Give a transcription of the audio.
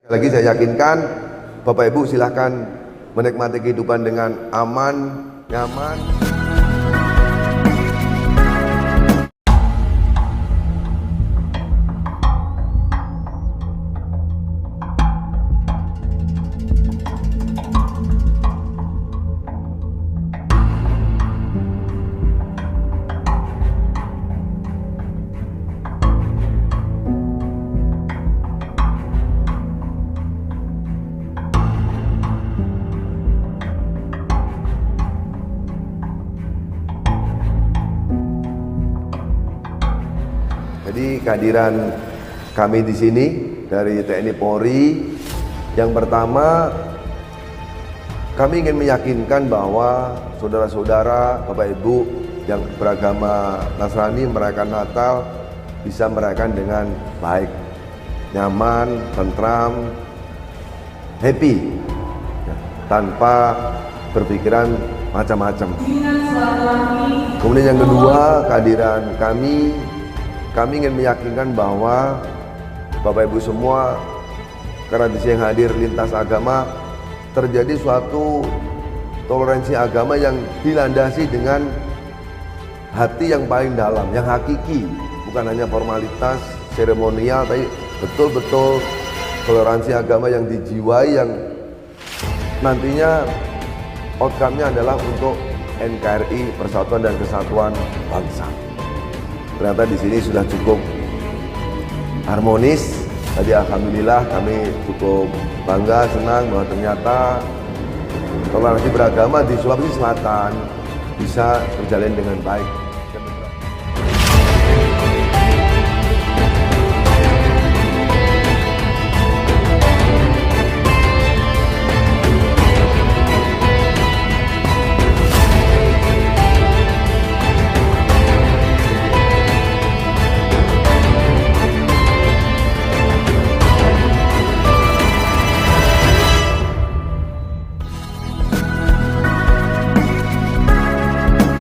Lagi saya yakinkan Bapak Ibu silahkan menikmati kehidupan dengan aman, nyaman. Jadi kehadiran kami di sini dari TNI Polri, yang pertama kami ingin meyakinkan bahwa saudara-saudara, Bapak Ibu yang beragama Nasrani merayakan Natal bisa merayakan dengan baik, nyaman, tentram, happy, tanpa berpikiran macam-macam. Kemudian yang kedua, kehadiran kami ingin meyakinkan bahwa Bapak Ibu semua, karena di sini yang hadir lintas agama, terjadi suatu toleransi agama yang dilandasi dengan hati yang paling dalam, yang hakiki, bukan hanya formalitas, seremonial, tapi betul-betul toleransi agama yang dijiwai, yang nantinya outcome-nya adalah untuk NKRI, Persatuan dan Kesatuan Bangsa. Ternyata di sini sudah cukup harmonis. Tadi alhamdulillah kami cukup bangga, senang bahwa ternyata toleransi beragama di Sulawesi Selatan bisa berjalan dengan baik.